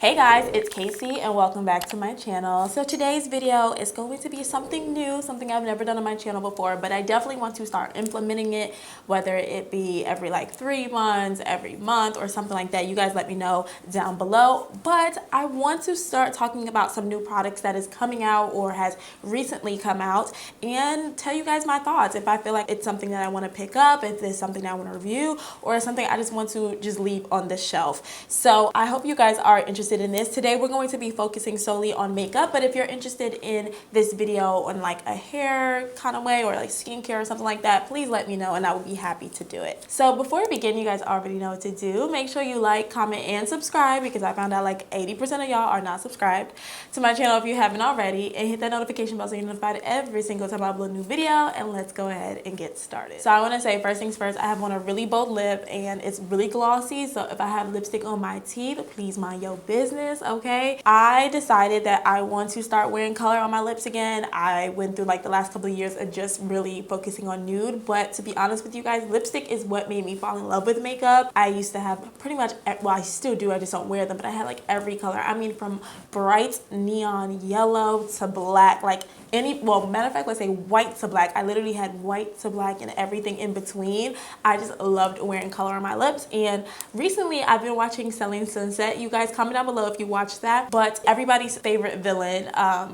Hey guys, it's Casey and welcome back to my channel. So today's video is going to be something new, something I've never done on my channel before, but I definitely want to start implementing it, whether it be every like 3 months, every month, or something like that. You guys let me know down below. But I want to start talking about some new products that is coming out or has recently come out and tell you guys my thoughts. If I feel like it's something that I want to pick up, if it's something that I want to review, or something I just want to just leave on the shelf. So I hope you guys are interested in this. Today we're going to be focusing solely on makeup, but if you're interested in this video on like a hair kind of way or like skincare or something like that, please let me know and I will be happy to do it. So before we begin, you guys already know what to do. Make sure you like, comment, and subscribe because I found out like 80% of y'all are not subscribed to my channel if you haven't already, and hit that notification bell so you're notified every single time I upload a new video. And let's go ahead and get started. So I want to say first things first, I have on a really bold lip and it's really glossy, so if I have lipstick on my teeth, please mind your business, okay? I decided that I want to start wearing color on my lips again. I went through like the last couple of years of just really focusing on nude, but to be honest with you guys, lipstick is what made me fall in love with makeup. I used to have pretty much, well, I still do, I just don't wear them, but I had like every color. I mean, from bright neon yellow to black, like any, well, matter of fact, let's say white to black. I literally had white to black and everything in between. I just loved wearing color on my lips. And recently I've been watching Selling Sunset. You guys comment down below if you watched that. But everybody's favorite villain,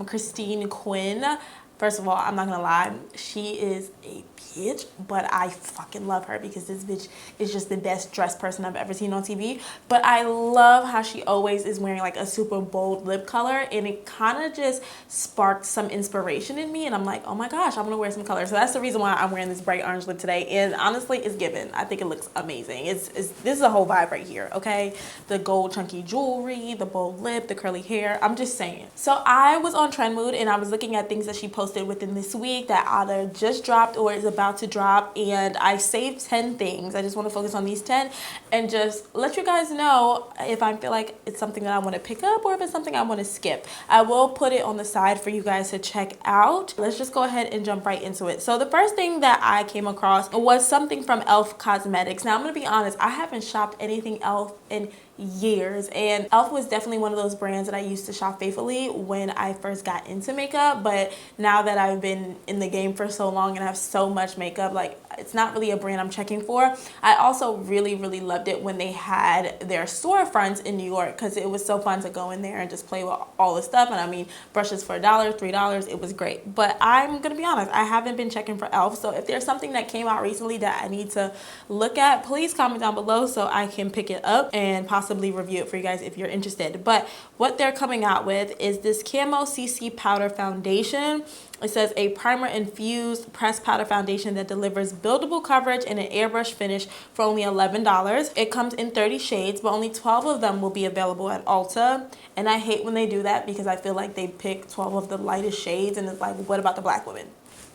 Christine Quinn. First of all, I'm not gonna lie, she is a bitch, but I fucking love her because this bitch is just the best dressed person I've ever seen on TV. But I love how she always is wearing like a super bold lip color, and it kind of just sparked some inspiration in me, and I'm like, oh my gosh, I'm gonna wear some color. So that's the reason why I'm wearing this bright orange lip today, and honestly, it's given. I think it looks amazing. This is a whole vibe right here, okay? The gold chunky jewelry, the bold lip, the curly hair, I'm just saying. So I was on Trend Mood and I was looking at things that she posted within this week that either just dropped or is about to drop, and I saved 10 things. I just want to focus on these 10 and just let you guys know if I feel like it's something that I want to pick up or if it's something I want to skip. I will put it on the side for you guys to check out. Let's just go ahead and jump right into it. So the first thing that I came across was something from e.l.f. Cosmetics. Now I'm going to be honest, I haven't shopped anything e.l.f. in years, and e.l.f. was definitely one of those brands that I used to shop faithfully when I first got into makeup, but now that I've been in the game for so long and I have so much makeup, like it's not really a brand I'm checking for. I also really loved it when they had their storefronts in New York because it was so fun to go in there and just play with all the stuff. And I mean, brushes for $1, $3, it was great. But I'm gonna be honest, I haven't been checking for e.l.f. So if there's something that came out recently that I need to look at, please comment down below so I can pick it up and possibly review it for you guys if you're interested. But what they're coming out with is this Camo CC Powder Foundation. It says a primer infused pressed powder foundation that delivers buildable coverage and an airbrush finish for only $11. It comes in 30 shades, but only 12 of them will be available at Ulta. And I hate when they do that because I feel like they pick 12 of the lightest shades and it's like, what about the black women?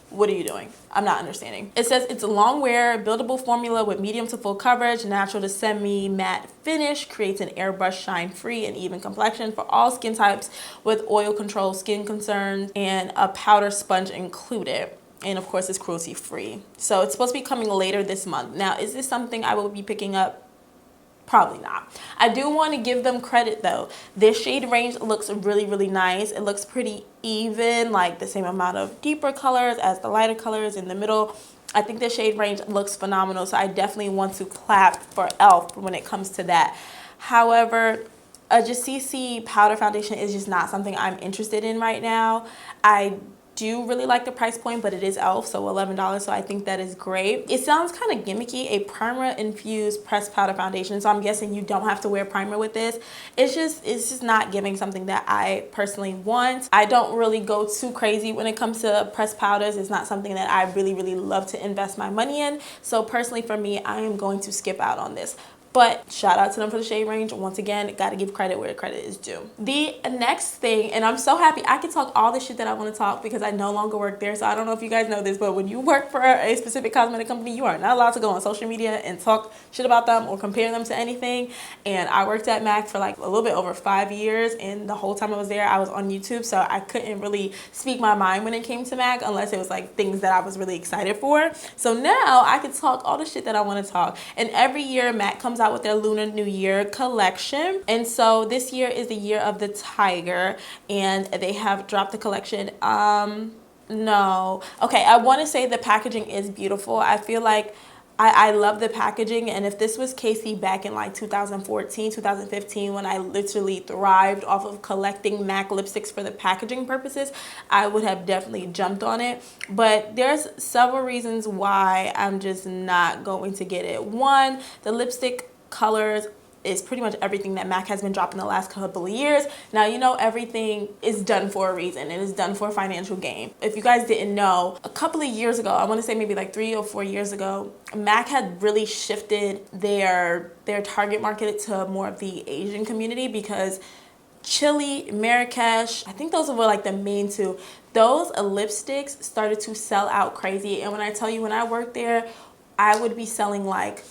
What are you doing? I'm not understanding. It says it's a long wear, buildable formula with medium to full coverage, natural to semi-matte finish, creates an airbrush shine-free and even complexion for all skin types with oil control skin concerns, and a powder sponge included. And of course, it's cruelty-free. So it's supposed to be coming later this month. Now, is this something I will be picking up? Probably not. I do want to give them credit though. Their shade range looks really nice. It looks pretty even, like the same amount of deeper colors as the lighter colors in the middle. I think the shade range looks phenomenal, so I definitely want to clap for e.l.f. when it comes to that. However, a just CC powder foundation is just not something I'm interested in right now. I do really like the price point, but it is e.l.f., so $11, so I think that is great. It sounds kind of gimmicky, a primer infused pressed powder foundation, so I'm guessing you don't have to wear primer with this. It's just not giving something that I personally want. I don't really go too crazy when it comes to pressed powders. It's not something that I really love to invest my money in, so personally for me, I am going to skip out on this. But shout out to them for the shade range. Once again, gotta give credit where credit is due. The next thing, and I'm so happy I can talk all the shit that I want to talk because I no longer work there. So I don't know if you guys know this, but when you work for a specific cosmetic company, you are not allowed to go on social media and talk shit about them or compare them to anything. And I worked at MAC for like a little bit over 5 years, and the whole time I was there, I was on YouTube, so I couldn't really speak my mind when it came to MAC unless it was like things that I was really excited for. So now I can talk all the shit that I want to talk. And every year MAC comes out out with their Lunar New Year collection. And so this year is the year of the tiger, and they have dropped the collection. No. Okay, I want to say the packaging is beautiful. I feel like I love the packaging, and if this was Casey back in like 2014, 2015, when I literally thrived off of collecting MAC lipsticks for the packaging purposes, I would have definitely jumped on it. But there's several reasons why I'm just not going to get it. One, the lipstick colors is pretty much everything that MAC has been dropping the last couple of years. Now, you know, everything is done for a reason. It is done for a financial gain. If you guys didn't know, a couple of years ago, I want to say maybe like 3 or 4 years ago, MAC had really shifted their target market to more of the Asian community, because Chile, Marrakesh, I think those were like the main two. Those lipsticks started to sell out crazy. And when I tell you, when I worked there, I would be selling like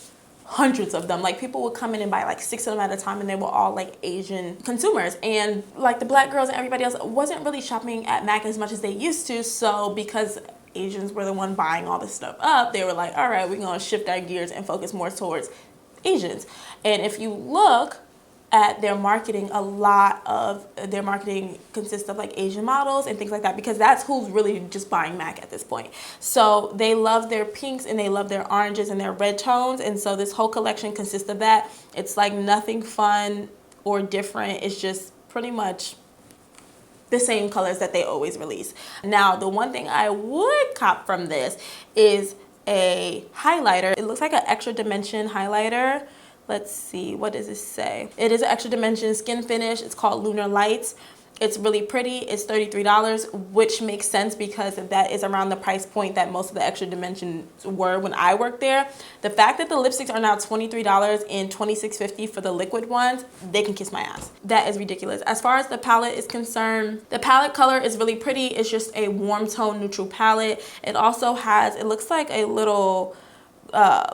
hundreds of them. Like, people would come in and buy like 6 of them at a time, and they were all like Asian consumers. And like the black girls and everybody else wasn't really shopping at MAC as much as they used to. So because Asians were the one buying all this stuff up, they were like, all right, we're gonna shift our gears and focus more towards Asians. And if you look at their marketing, a lot of their marketing consists of like Asian models and things like that, because that's who's really just buying MAC at this point. So they love their pinks and they love their oranges and their red tones, and so this whole collection consists of that. It's like nothing fun or different. It's just pretty much the same colors that they always release. Now, the one thing I would cop from this is a highlighter. It looks like an extra dimension highlighter. Let's see, what does it say? It is an extra dimension skin finish. It's called Lunar Lights. It's really pretty. It's $33, which makes sense because that is around the price point that most of the extra dimensions were when I worked there. The fact that the lipsticks are now $23 and $26.50 for the liquid ones, they can kiss my ass. That is ridiculous. As far as the palette is concerned, the palette color is really pretty. It's just a warm tone neutral palette. It also has, it looks like a little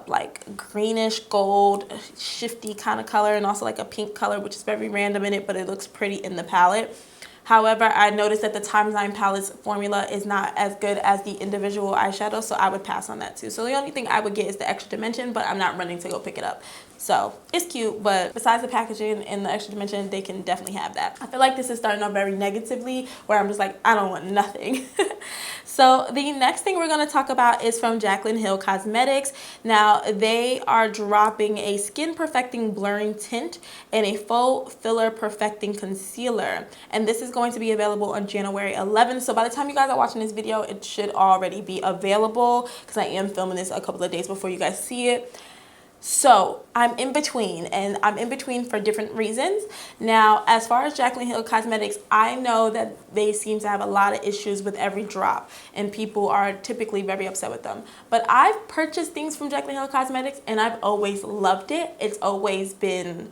like greenish gold shifty kind of color, and also like a pink color, which is very random in it, but it looks pretty in the palette. However, I noticed that the Timeline palette's formula is not as good as the individual eyeshadow, so I would pass on that too. So the only thing I would get is the extra dimension, but I'm not running to go pick it up. So it's cute, but besides the packaging and the extra dimension, they can definitely have that. I feel like this is starting off very negatively, where I'm just like, I don't want nothing. So the next thing we're going to talk about is from Jaclyn Hill Cosmetics. Now, they are dropping a skin perfecting blurring tint and a faux filler perfecting concealer, and this is going to be available on January 11th. So by the time you guys are watching this video, it should already be available, because I am filming this a couple of days before you guys see it. So I'm in between, and I'm in between for different reasons. Now, as far as Jaclyn Hill Cosmetics, I know that they seem to have a lot of issues with every drop, and people are typically very upset with them. But I've purchased things from Jaclyn Hill Cosmetics, and I've always loved it. It's always been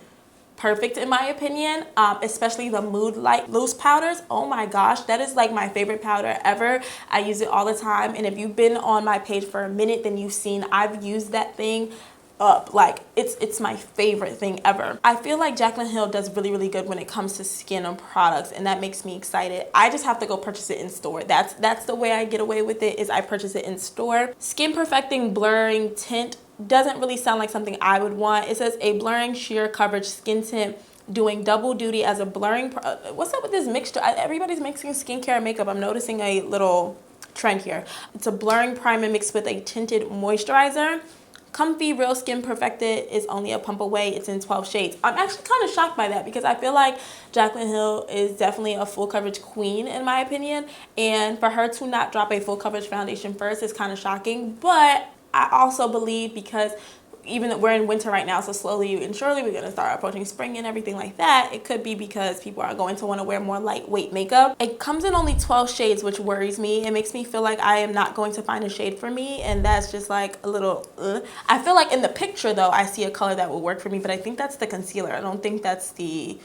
perfect in my opinion, especially the Mood Light loose powders. Oh my gosh, that is like my favorite powder ever. I use it all the time, and if you've been on my page for a minute, then you've seen I've used that thing up. Like, it's my favorite thing ever. I feel like Jaclyn Hill does really good when it comes to skin and products, and that makes me excited. I just have to go purchase it in store. That's the way I get away with it, is I purchase it in store. Skin perfecting blurring tint doesn't really sound like something I would want. It says a blurring sheer coverage skin tint doing double duty as a blurring what's up with this mixture? Everybody's mixing skincare and makeup. I'm noticing a little trend here. It's a blurring primer mixed with a tinted moisturizer. Comfy Real Skin Perfected is only a pump away. It's in 12 shades. I'm actually kind of shocked by that, because I feel like Jaclyn Hill is definitely a full coverage queen in my opinion, and for her to not drop a full coverage foundation first is kind of shocking. But I also believe, because even though we're in winter right now, so slowly and surely we're going to start approaching spring and everything like that, it could be because people are going to want to wear more lightweight makeup. It comes in only 12 shades, which worries me. It makes me feel like I am not going to find a shade for me, and that's just like a little I feel like in the picture though I see a color that will work for me, but I think that's the concealer. I don't think that's the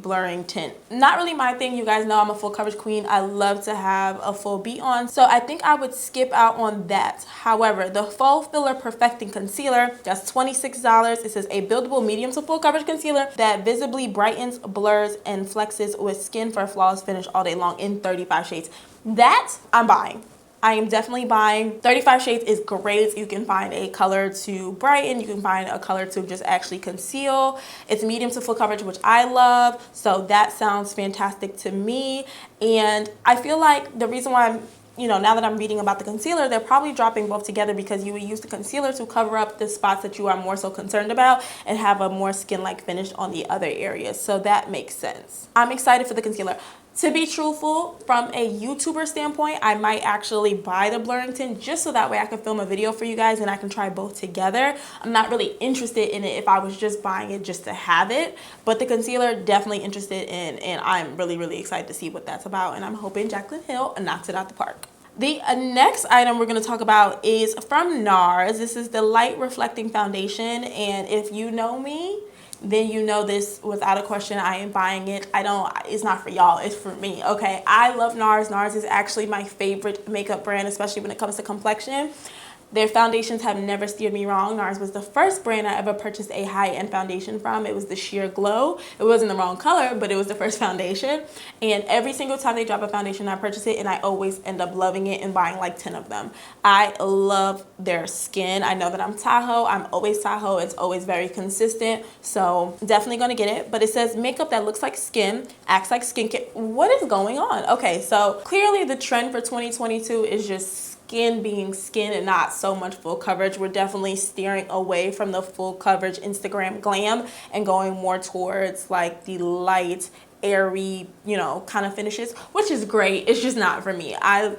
blurring tint. Not really my thing. You guys know I'm a full coverage queen. I love to have a full beat on, so I think I would skip out on that. However, the faux filler perfecting concealer, that's $26. It says a buildable medium to full coverage concealer that visibly brightens, blurs, and flexes with skin for a flawless finish all day long in 35 shades. That I'm buying. I am definitely buying. 35 shades is great. You can find a color to brighten. You can find a color to just actually conceal. It's medium to full coverage, which I love. So that sounds fantastic to me. And I feel like the reason why now that I'm reading about the concealer, they're probably dropping both together because you would use the concealer to cover up the spots that you are more so concerned about and have a more skin-like finish on the other areas. So that makes sense. I'm excited for the concealer. To be truthful, from a YouTuber standpoint, I might actually buy the blurring tint just so that way I can film a video for you guys and I can try both together. I'm not really interested in it if I was just buying it just to have it, but the concealer definitely interested in, and I'm really, really excited to see what that's about, and I'm hoping Jaclyn Hill knocks it out the park. The next item we're going to talk about is from NARS. This is the Light Reflecting Foundation, and if you know me, then you know this without a question. I am buying it. It's not for y'all, it's for me, okay? I love NARS. NARS is actually my favorite makeup brand, especially when it comes to complexion. Their foundations have never steered me wrong. NARS was the first brand I ever purchased a high-end foundation from. It was the Sheer Glow. It wasn't the wrong color, but it was the first foundation. And every single time they drop a foundation, I purchase it, and I always end up loving it and buying like 10 of them. I love their skin. I know that I'm Tahoe. I'm always Tahoe. It's always very consistent. So definitely going to get it. But it says makeup that looks like skin, acts like skincare. What is going on? Okay, so clearly the trend for 2022 is just skin being skin and not so much full coverage. We're definitely steering away from the full coverage Instagram glam and going more towards like the light, airy, kind of finishes, which is great. It's just not for me.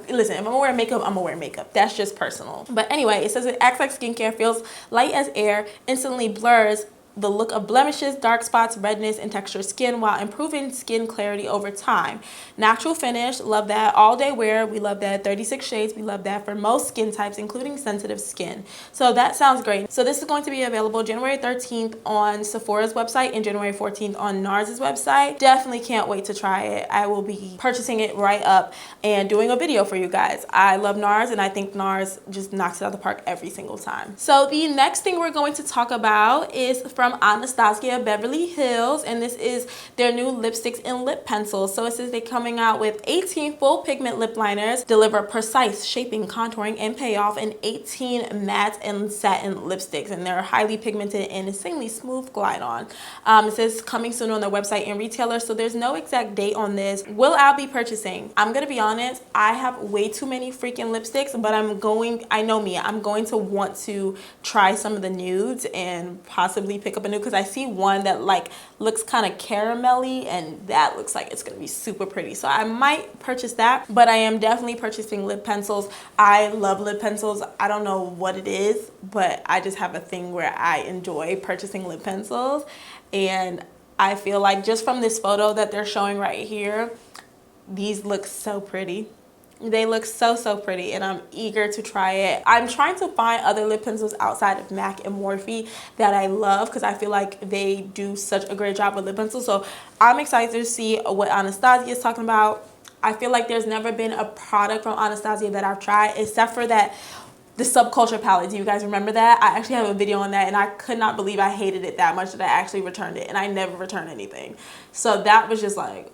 Listen, if I'm gonna wear makeup, I'm gonna wear makeup. That's just personal. But anyway, it says it acts like skincare, feels light as air, instantly blurs the look of blemishes, dark spots, redness, and textured skin while improving skin clarity over time. Natural finish, love that. All day wear, we love that. 36 shades, we love that for most skin types, including sensitive skin. So that sounds great. So this is going to be available January 13th on Sephora's website and January 14th on NARS's website. Definitely can't wait to try it. I will be purchasing it right up and doing a video for you guys. I love NARS, and I think NARS just knocks it out of the park every single time. So the next thing we're going to talk about is from Anastasia Beverly Hills, and this is their new lipsticks and lip pencils. So it says they're coming out with 18 full pigment lip liners, deliver precise shaping, contouring, and payoff, and 18 matte and satin lipsticks, and they're highly pigmented and insanely smooth glide on. It says coming soon on their website and retailer, so there's no exact date on this. Will I be purchasing? I'm gonna be honest, I have way too many freaking lipsticks, but I know me, I'm going to want to try some of the nudes and possibly pick up a new, because I see one that like looks kind of caramelly, and that looks like it's gonna be super pretty, so I might purchase that. But I am definitely purchasing lip pencils. I love lip pencils. I don't know what it is, but I just have a thing where I enjoy purchasing lip pencils, and I feel like just from this photo that they're showing right here, these look so pretty. They look so pretty, and I'm eager to try it. I'm trying to find other lip pencils outside of MAC and Morphe that I love, because I feel like they do such a great job with lip pencils. So I'm excited to see what Anastasia is talking about. I feel like there's never been a product from Anastasia that I've tried, except for that the Subculture palette. Do you guys remember that? I actually have a video on that, and I could not believe I hated it that much that I actually returned it, and I never return anything. So that was just like,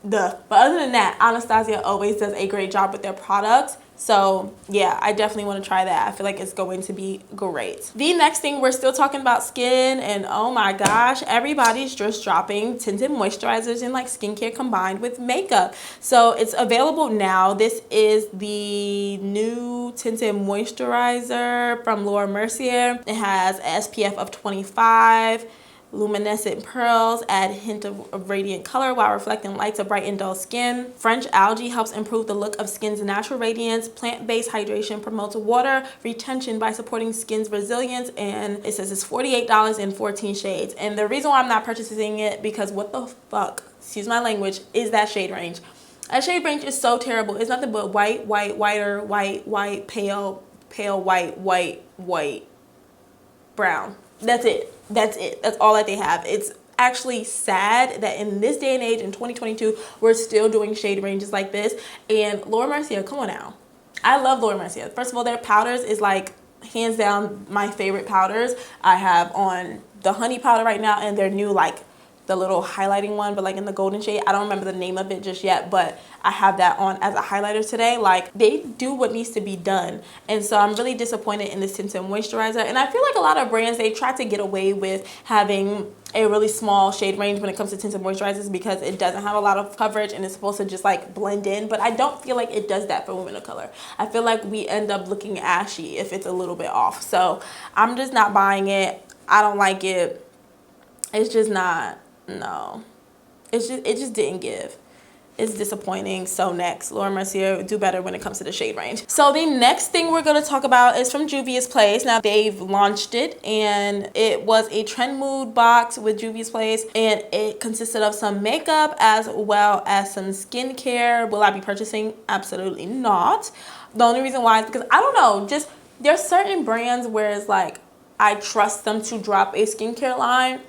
duh. But other than that, Anastasia always does a great job with their products. So yeah, I definitely want to try that. I feel like it's going to be great. The next thing, we're still talking about skin, and oh my gosh, everybody's just dropping tinted moisturizers and like skincare combined with makeup. So it's available now. This is the new tinted moisturizer from Laura Mercier. It has an SPF of 25. Luminescent pearls add a hint of radiant color while reflecting light to brighten dull skin. French algae helps improve the look of skin's natural radiance. Plant-based hydration promotes water retention by supporting skin's resilience. And it says it's $48 in 14 shades. And the reason why I'm not purchasing it, because what the fuck, excuse my language, is that shade range. That shade range is so terrible. It's nothing but white, whiter, white, pale, white, brown. That's it. That's all that they have. It's actually sad that in this day and age, in 2022, we're still doing shade ranges like this. And Laura Mercier, come on now. I love Laura Mercier. First of all, their powders is like hands down my favorite powders. I have on the honey powder right now, and their new like the little highlighting one, but like in the golden shade. I don't remember the name of it just yet, but I have that on as a highlighter today. Like, they do what needs to be done. And so I'm really disappointed in this tinted moisturizer. And I feel like a lot of brands, they try to get away with having a really small shade range when it comes to tinted moisturizers because it doesn't have a lot of coverage and it's supposed to just like blend in. But I don't feel like it does that for women of color. I feel like we end up looking ashy if it's a little bit off. So I'm just not buying it. I don't like it. It's just not, no. It just didn't give. It's disappointing. So next, Laura Mercier, do better when it comes to the shade range. So the next thing we're going to talk about is from Jules Place. Now, they've launched it, and it was a trend mood box with Jules Place, and it consisted of some makeup as well as some skincare. Will I be purchasing? Absolutely not. The only reason why is because, I don't know, just there's certain brands where it's like I trust them to drop a skincare line.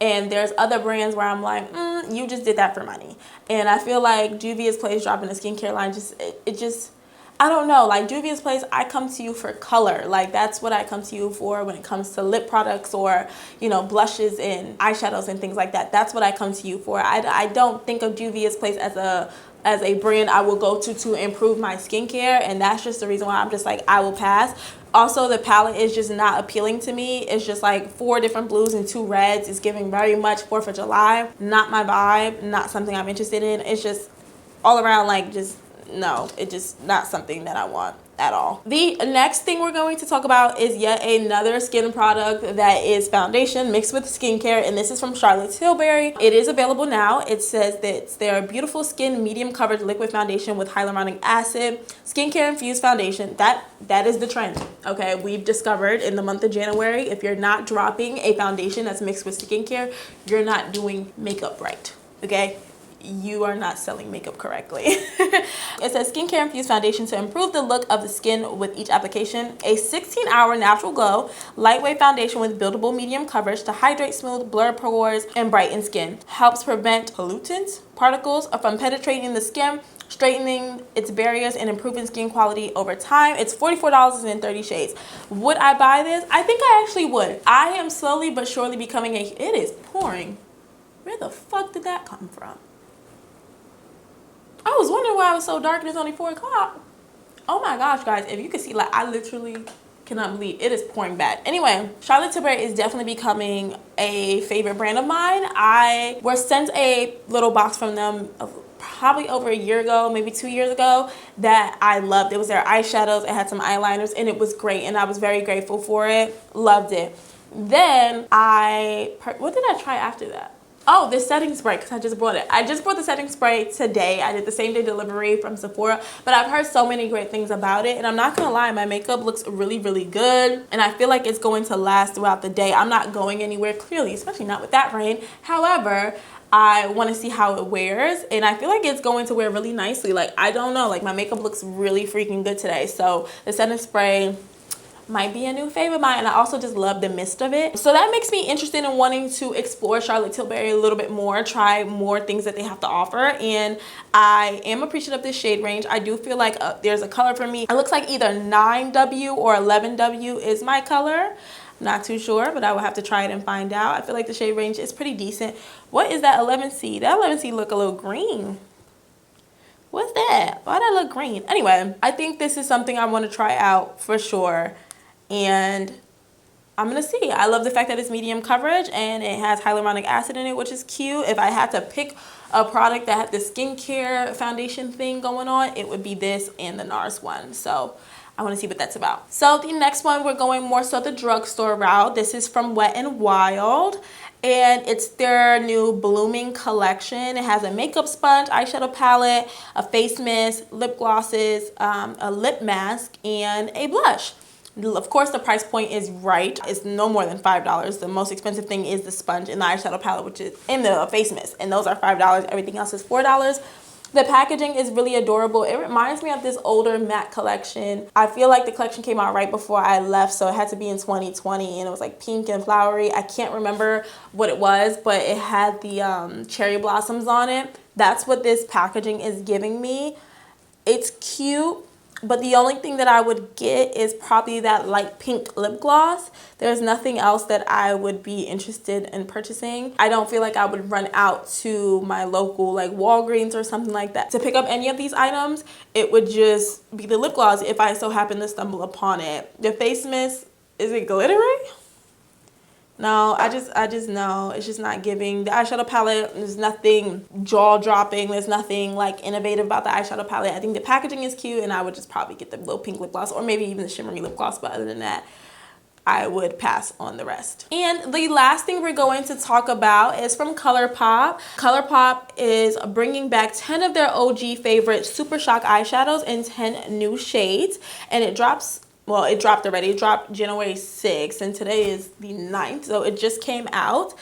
And there's other brands where I'm like, you just did that for money. And I feel like Juvia's Place dropping a skincare line, I don't know. Like, Juvia's Place, I come to you for color. Like, that's what I come to you for when it comes to lip products or, you know, blushes and eyeshadows and things like that. That's what I come to you for. I don't think of Juvia's Place as a brand I will go to improve my skincare. And that's just the reason why I'm just like, I will pass. Also, the palette is just not appealing to me. It's just like 4 different blues and 2 reds. It's giving very much 4th of July. Not my vibe. Not something I'm interested in. It's just all around like just, no. It's just not something that I want at all. The next thing we're going to talk about is yet another skin product that is foundation mixed with skincare, and this is from Charlotte Tilbury. It is available now. It says that it's their beautiful skin medium coverage liquid foundation with hyaluronic acid skincare infused foundation. That is the trend. Okay, we've discovered in the month of January, if you're not dropping a foundation that's mixed with skincare, you're not doing makeup right. Okay, you are not selling makeup correctly. It says skincare infused foundation to improve the look of the skin with each application. A 16-hour natural glow, lightweight foundation with buildable medium coverage to hydrate, smooth, blur pores, and brighten skin. Helps prevent pollutants, particles from penetrating the skin, straightening its barriers and improving skin quality over time. It's $44 in 30 shades. Would I buy this? I think I actually would. I am slowly but surely becoming it is pouring. Where the fuck did that come from? I was wondering why it was so dark and it's only 4 o'clock. Oh my gosh, guys, if you could see, like, I literally cannot believe it is pouring bad. Anyway, Charlotte Tilbury is definitely becoming a favorite brand of mine. I was sent a little box from them probably over a year ago, maybe 2 years ago, that I loved. It was their eyeshadows, it had some eyeliners, and it was great, and I was very grateful for it. Loved it. Then what did I try after that? Oh, this setting spray, because I just bought it. I just bought the setting spray today. I did the same day delivery from Sephora, but I've heard so many great things about it, and I'm not gonna lie, my makeup looks really, really good, and I feel like it's going to last throughout the day. I'm not going anywhere, clearly, especially not with that rain. However, I want to see how it wears, and I feel like it's going to wear really nicely. Like, I don't know, like, my makeup looks really freaking good today. So the setting spray might be a new favorite of mine, and I also just love the mist of it. So that makes me interested in wanting to explore Charlotte Tilbury a little bit more, try more things that they have to offer, and I am appreciative of this shade range. I do feel like there's a color for me. It looks like either 9W or 11W is my color. Not too sure, but I will have to try it and find out. I feel like the shade range is pretty decent. What is that 11C? That 11C look a little green. What's that? Why that look green? Anyway, I think this is something I want to try out for sure. And I'm gonna see. I love the fact that it's medium coverage and it has hyaluronic acid in it, which is cute. If I had to pick a product that had the skincare foundation thing going on, it would be this and the NARS one. So I want to see what that's about. So the next one, we're going more so the drugstore route. This is from Wet n Wild, and it's their new Blooming collection. It has a makeup sponge, eyeshadow palette, a face mist, lip glosses, a lip mask, and a blush. Of course, the price point is right. It's no more than $5. The most expensive thing is the sponge and the eyeshadow palette, which is in the face mist, and those are $5. Everything else is $4. The packaging is really adorable. It reminds me of this older MAC collection. I feel like the collection came out right before I left, so it had to be in 2020, and it was like pink and flowery. I can't remember what it was, but it had the cherry blossoms on it. That's what this packaging is giving me. It's cute. But the only thing that I would get is probably that light pink lip gloss. There's nothing else that I would be interested in purchasing. I don't feel like I would run out to my local like Walgreens or something like that to pick up any of these items. It would just be the lip gloss if I so happen to stumble upon it. The face mist, is it glittery? No, I just know it's just not giving. The eyeshadow palette, there's nothing jaw-dropping. There's nothing like innovative about the eyeshadow palette. I think the packaging is cute, and I would just probably get the little pink lip gloss or maybe even the shimmery lip gloss. But other than that, I would pass on the rest. And the last thing we're going to talk about is from Colourpop. Colourpop is bringing back 10 of their OG favorite Super Shock eyeshadows in 10 new shades, and it drops. Well, it dropped already. It dropped January 6th, and today is the 9th, so it just came out.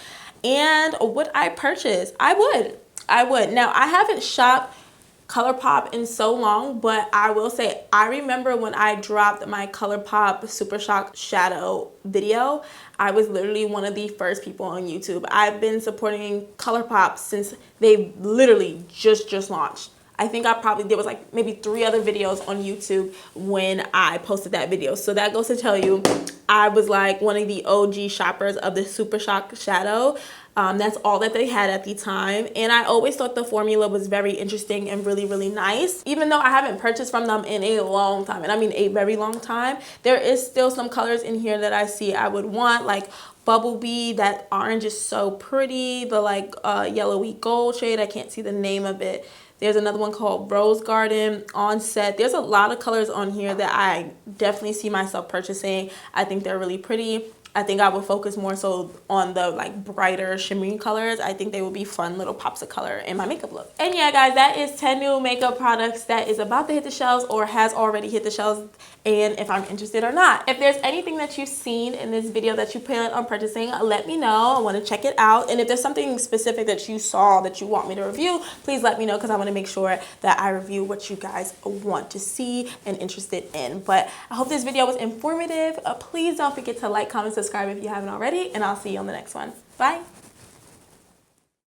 And would I purchase? I would. Now, I haven't shopped Colourpop in so long, but I will say I remember when I dropped my Colourpop Super Shock Shadow video, I was literally one of the first people on YouTube. I've been supporting Colourpop since they literally just launched. I think there was like maybe 3 other videos on YouTube when I posted that video. So that goes to tell you, I was like one of the OG shoppers of the Super Shock Shadow. That's all that they had at the time. And I always thought the formula was very interesting and really nice. Even though I haven't purchased from them in a long time, and I mean a very long time, there is still some colors in here that I see I would want, like Bumblebee. That orange is so pretty. The like yellowy gold shade, I can't see the name of it. There's another one called Rose Garden, Onset. There's a lot of colors on here that I definitely see myself purchasing. I think they're really pretty. I think I would focus more so on the like brighter shimmery colors. I think they would be fun little pops of color in my makeup look. And yeah, guys, that is 10 new makeup products that is about to hit the shelves or has already hit the shelves, and if I'm interested or not. If there's anything that you've seen in this video that you plan on purchasing, let me know. I want to check it out. And if there's something specific that you saw that you want me to review, please let me know, because I want to make sure that I review what you guys want to see and interested in. But I hope this video was informative. Please don't forget to like, comment, subscribe if you haven't already, and I'll see you on the next one. Bye.